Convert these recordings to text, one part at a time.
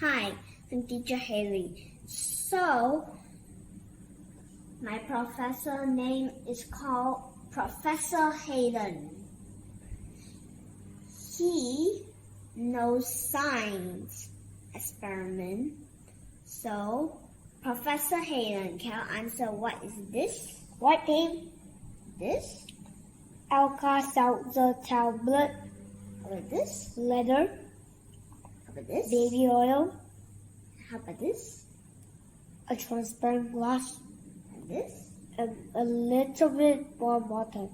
Hi, I'm Teacher Haley. So, my professor name is called Professor Hayden. He knows science experiment. So, Professor Hayden, can you answer what is this? White paint, This? Alka-Seltzer tablet, How about this? leather, How about this? baby oil, How about this? a transparent glass, And this? and a little bit warm water.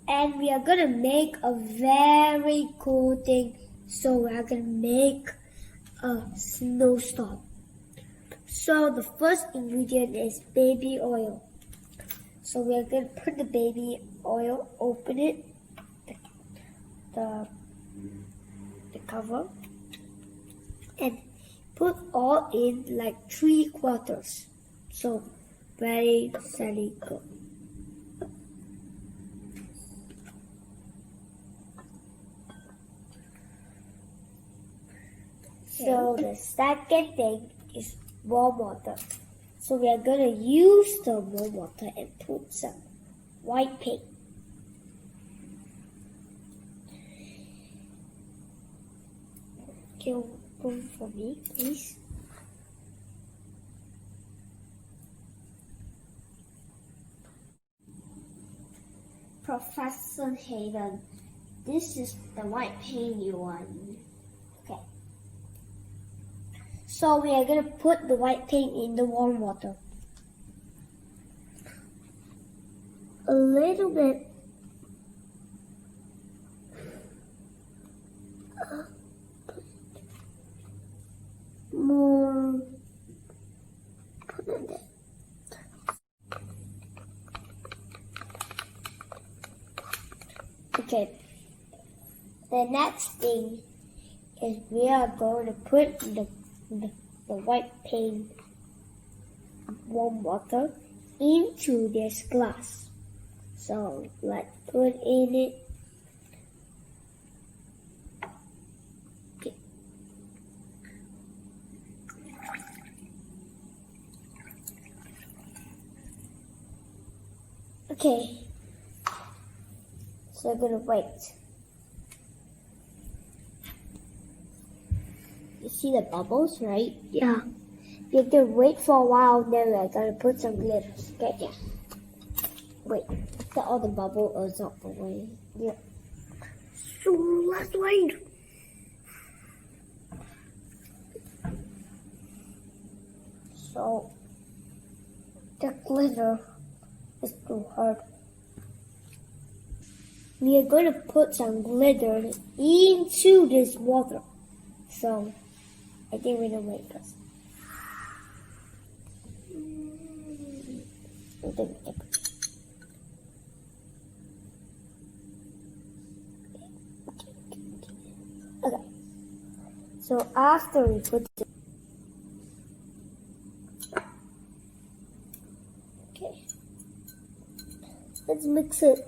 And we are gonna make a very cool thing. So we are gonna make a snowstorm. So the first ingredient is baby oil. So we are gonna put the baby oil, open it, the cover, and put all in like 3/4. So very steady, go. So the second thing is warm water. So we are gonna use the warm water and put some white paint. Can you open for me, please? Professor Hayden, this is the white paint you want. Okay. So we are gonna put the white paint in the warm water. A little bit. More. Put it there. Okay. The next thing is we are going to put the white paint warm water into this glass. So let's put in it. Okay. Okay. So I'm gonna wait. You see the bubbles, right? Yeah. You have to wait for a while, then we're gonna put some glitters. Okay, yeah. Wait. After all the bubble absorb away. Yeah. So let's wait. So the glitter is too hard. We are going to put some glitter into this water. So I think we're gonna wait first. Okay. So after we put it, okay, let's mix it.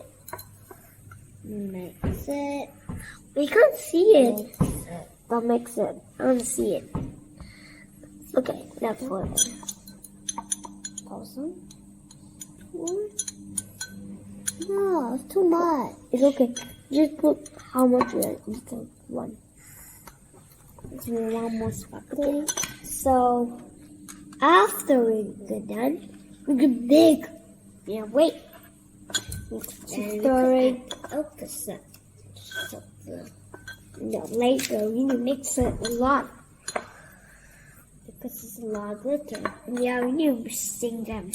Mix it. We can't see it. Mix it. But mix it. I want to see it. Okay, that's what. Awesome. No, it's too much. It's okay. Just put how much you want. One. Let's do one more sparkling. So after we get done, we can make. Yeah, wait. Stirring. Opposite. No, later we need to mix it a lot. Because it's a lot of glitter. Yeah, we need to sing them.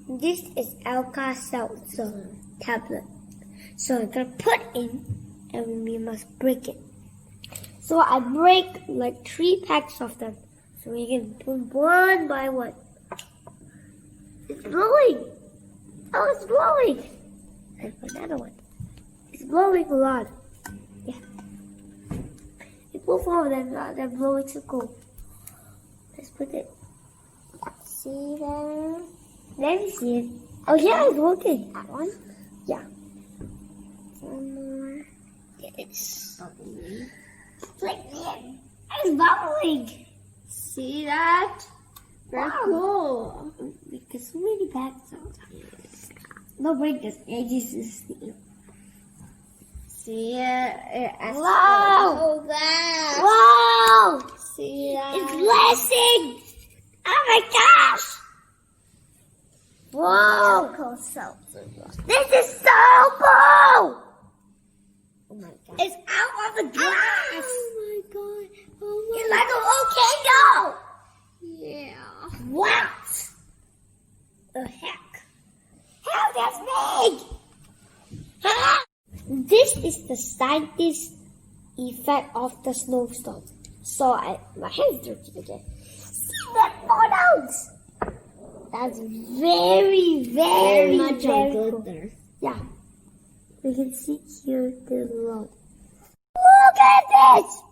This is Alka-Seltzer tablet. So I'm gonna put in, and we must break it. So I break like 3 packs of them. So we can put one by one. It's blowing. Oh, it's blowing. And another one. It's blowing a lot. Yeah. Both of them, they're blowing so cool. Let's put it. See there? Let me see it. Oh yeah, it's working. That one? Yeah. One more. Yes. Bubbly. It's bubbling. See that? Very Wow. cool. Because so many bags sometimes. Nobody does ages to sleep. See it? Wow. Oh, that. Wow! See that? It's blessing! Oh my gosh! Whoa! Cool seltzer. This is so cool! Oh my god. It's out of the glass! Oh my god. Oh my It's like a volcano! Yeah. What? The heck? How that's big? Huh? This is the scientist effect of the snowstorm. So my hands dirty again. See that photos? That's very much very good cool. there. Yeah. We can see here the road. Look at this!